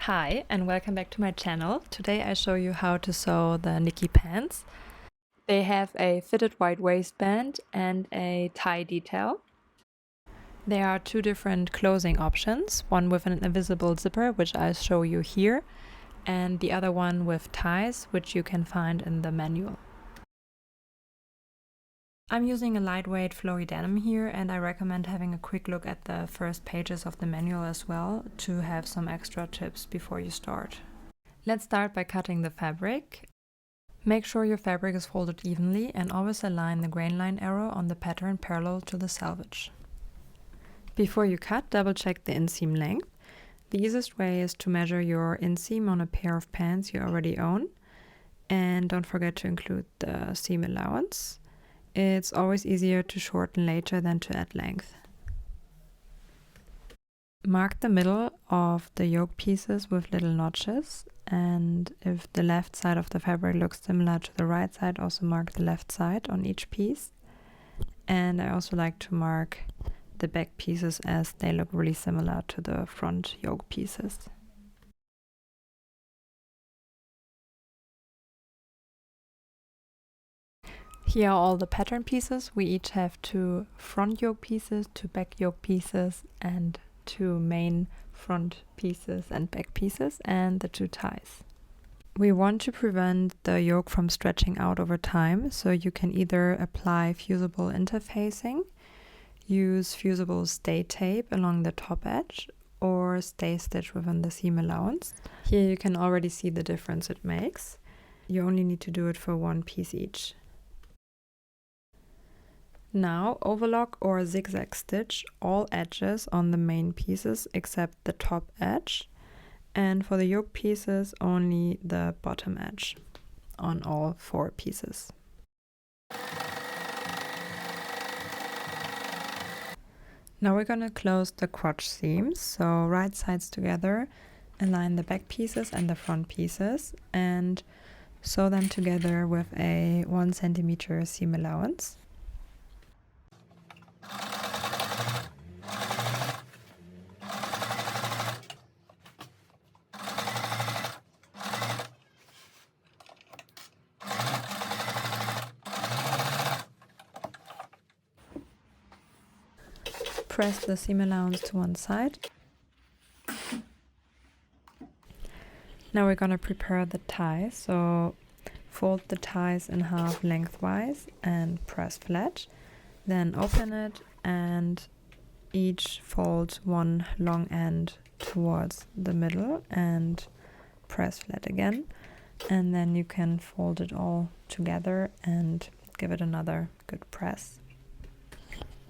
Hi and welcome back to my channel. Today I show you how to sew the Niki pants. They have a fitted white waistband and a tie detail. There are two different closing options, one with an invisible zipper, which I'll show you here, and the other one with ties, which you can find in the manual. I'm using a lightweight flowy denim here, and I recommend having a quick look at the first pages of the manual as well to have some extra tips before you start. Let's start by cutting the fabric. Make sure your fabric is folded evenly and always align the grain line arrow on the pattern parallel to the selvage. Before you cut, double check the inseam length. The easiest way is to measure your inseam on a pair of pants you already own, and don't forget to include the seam allowance. It's always easier to shorten later than to add length. Mark the middle of the yoke pieces with little notches, and if the left side of the fabric looks similar to the right side, also mark the left side on each piece. And I also like to mark the back pieces as they look really similar to the front yoke pieces. Here are all the pattern pieces. We each have two front yoke pieces, two back yoke pieces, and two main front pieces and back pieces, and the two ties. We want to prevent the yoke from stretching out over time, so you can either apply fusible interfacing, use fusible stay tape along the top edge, or stay stitch within the seam allowance. Here you can already see the difference it makes. You only need to do it for one piece each. Now overlock or zigzag stitch all edges on the main pieces except the top edge, and for the yoke pieces only the bottom edge on all four pieces. Now we're going to close the crotch seams, so right sides together, align the back pieces and the front pieces, and sew them together with a 1 centimeter seam allowance. Press the seam allowance to one side. Now we're going to prepare the tie, so fold the ties in half lengthwise and press flat. Then open it and each fold one long end towards the middle and press flat again. And then you can fold it all together and give it another good press.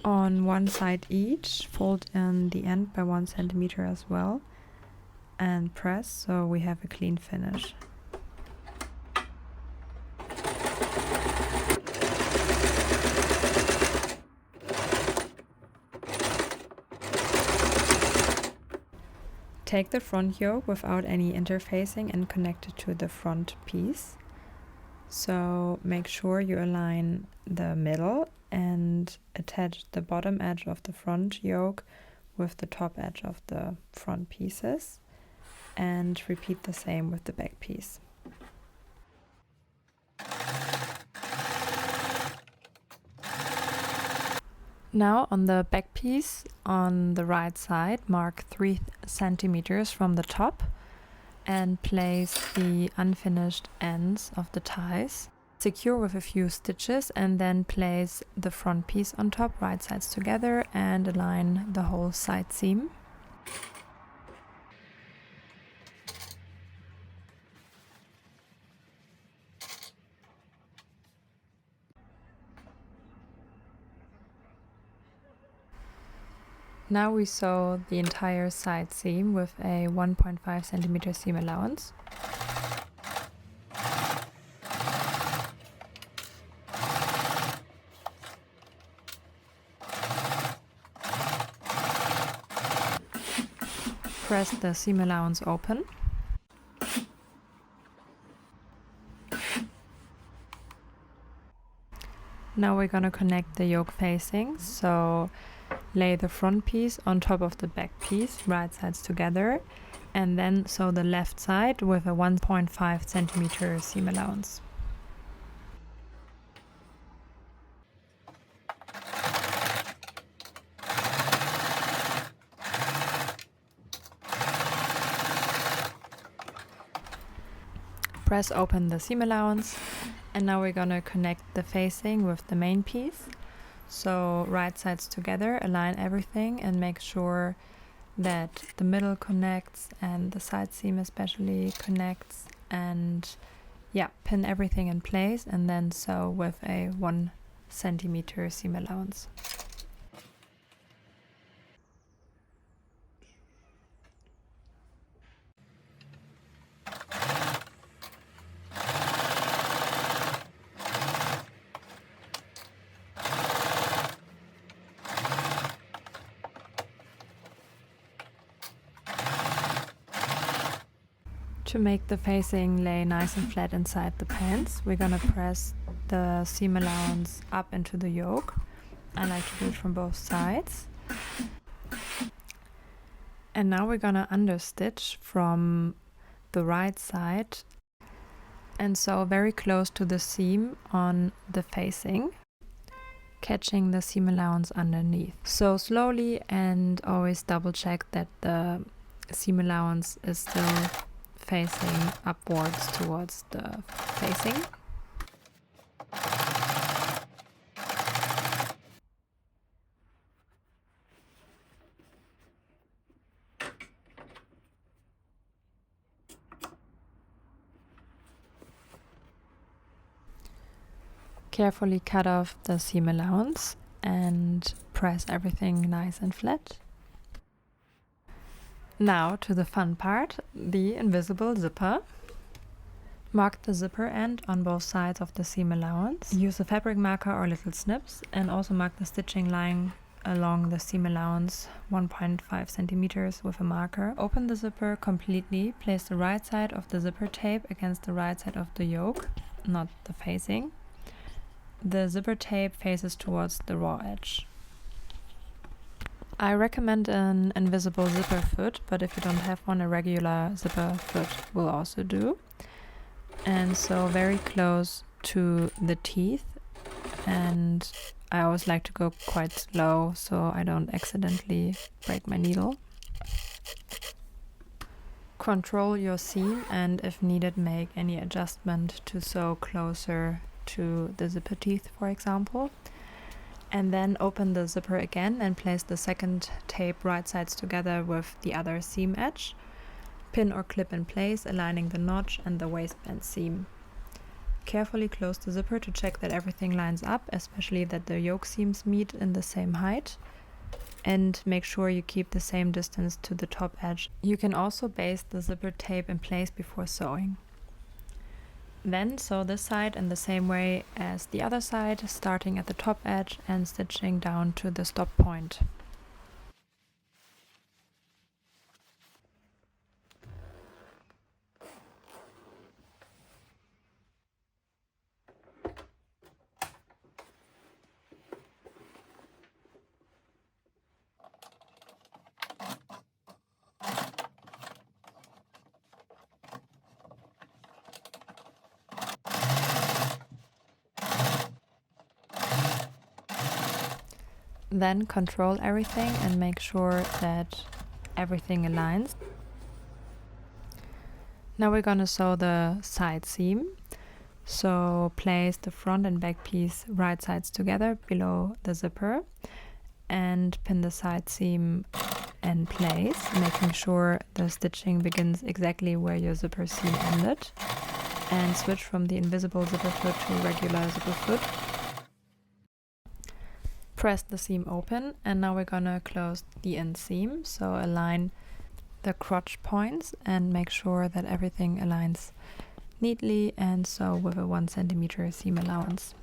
On one side each, fold in the end by 1 centimeter as well and press so we have a clean finish. Take the front yoke without any interfacing and connect it to the front piece. So make sure you align the middle and attach the bottom edge of the front yoke with the top edge of the front pieces, and repeat the same with the back piece. Now on the back piece on the right side, mark 3 centimeters from the top and place the unfinished ends of the ties. Secure with a few stitches and then place the front piece on top, right sides together, and align the whole side seam. Now we sew the entire side seam with a 1.5 centimeter seam allowance. Press the seam allowance open. Now we're going to connect the yoke facings, so lay the front piece on top of the back piece, right sides together, and then sew the left side with a 1.5 centimeter seam allowance. Press open the seam allowance, and now we're gonna connect the facing with the main piece. So right sides together, align everything and make sure that the middle connects and the side seam especially connects, and yeah, pin everything in place and then sew with a 1 centimeter seam allowance. To make the facing lay nice and flat inside the pants, we're gonna press the seam allowance up into the yoke. I like to do it from both sides. And now we're gonna understitch from the right side and sew very close to the seam on the facing, catching the seam allowance underneath. Sew slowly and always double check that the seam allowance is still facing upwards towards the facing. Carefully cut off the seam allowance and press everything nice and flat. Now to the fun part, the invisible zipper. Mark the zipper end on both sides of the seam allowance. Use a fabric marker or little snips, and also mark the stitching line along the seam allowance 1.5 centimeters with a marker. Open the zipper completely. Place the right side of the zipper tape against the right side of the yoke, not the facing. The zipper tape faces towards the raw edge. I recommend an invisible zipper foot, but if you don't have one, a regular zipper foot will also do. And so very close to the teeth, and I always like to go quite slow so I don't accidentally break my needle. Control your seam, and if needed, make any adjustment to sew closer to the zipper teeth, for example. And then open the zipper again and place the second tape right sides together with the other seam edge. Pin or clip in place, aligning the notch and the waistband seam. Carefully close the zipper to check that everything lines up, especially that the yoke seams meet in the same height. And make sure you keep the same distance to the top edge. You can also baste the zipper tape in place before sewing. Then sew this side in the same way as the other side, starting at the top edge and stitching down to the stop point. Then control everything and make sure that everything aligns. Now we're gonna sew the side seam. So place the front and back piece right sides together below the zipper and pin the side seam in place, making sure the stitching begins exactly where your zipper seam ended, and switch from the invisible zipper foot to regular zipper foot. Press the seam open, and now we're gonna close the inseam. So align the crotch points and make sure that everything aligns neatly, and sew with a 1 centimeter seam allowance.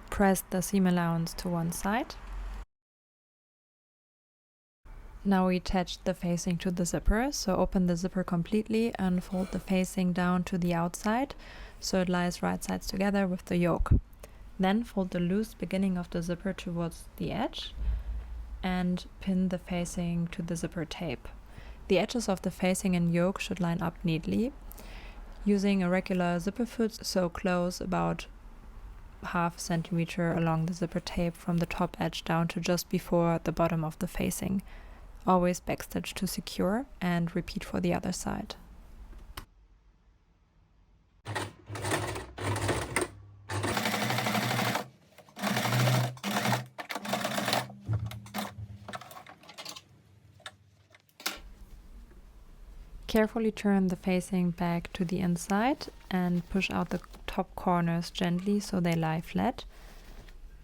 Press the seam allowance to one side. Now we attach the facing to the zipper, so open the zipper completely and fold the facing down to the outside so it lies right sides together with the yoke. Then fold the loose beginning of the zipper towards the edge and pin the facing to the zipper tape. The edges of the facing and yoke should line up neatly. Using a regular zipper foot, sew close about ½ centimeter along the zipper tape from the top edge down to just before the bottom of the facing. Always backstitch to secure and repeat for the other side. Carefully turn the facing back to the inside and push out the top corners gently so they lie flat.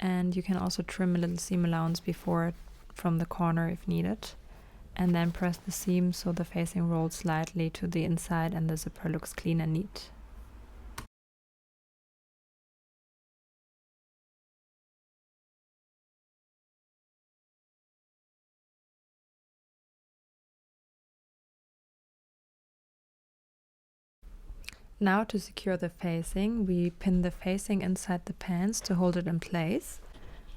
And you can also trim a little seam allowance before from the corner if needed. And then press the seam so the facing rolls slightly to the inside and the zipper looks clean and neat. Now to secure the facing, we pin the facing inside the pants to hold it in place.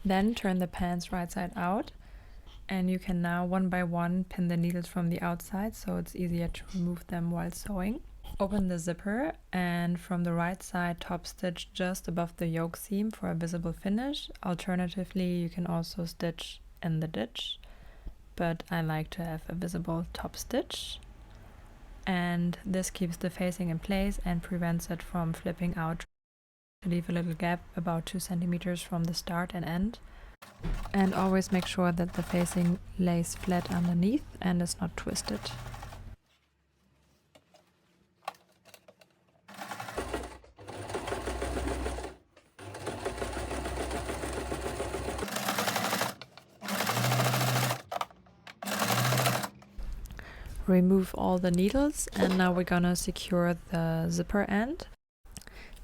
Then turn the pants right side out, and you can now one by one pin the needles from the outside so it's easier to remove them while sewing. Open the zipper and from the right side top stitch just above the yoke seam for a visible finish. Alternatively, you can also stitch in the ditch, but I like to have a visible top stitch. And this keeps the facing in place and prevents it from flipping out. To leave a little gap about 2 centimeters from the start and end. And always make sure that the facing lays flat underneath and is not twisted. Remove all the needles, and now we're gonna secure the zipper end.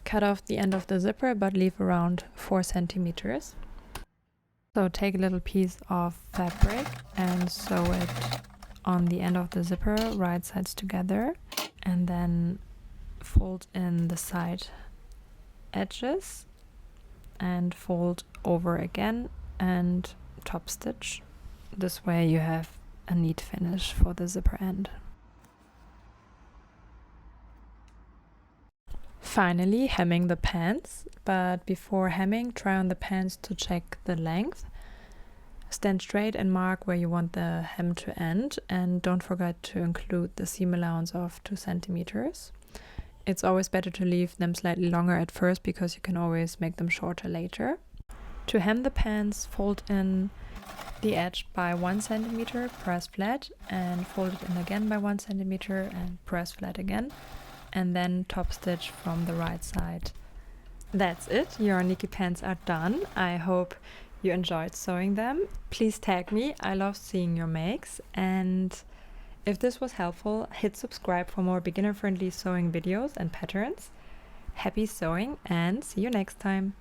Cut off the end of the zipper but leave around 4 centimeters. So take a little piece of fabric and sew it on the end of the zipper, right sides together, and then fold in the side edges and fold over again and top stitch. This way you have a neat finish for the zipper end. Finally, hemming the pants, but before hemming, try on the pants to check the length. Stand straight and mark where you want the hem to end, and don't forget to include the seam allowance of 2 centimeters. It's always better to leave them slightly longer at first because you can always make them shorter later. To hem the pants, fold in the edge by 1 centimeter, press flat, and fold it in again by 1 centimeter and press flat again, and then top stitch from the right side. That's it, your Niki pants are done. I hope you enjoyed sewing them. Please tag me, I love seeing your makes, and if this was helpful, hit subscribe for more beginner-friendly sewing videos and patterns. Happy sewing and see you next time!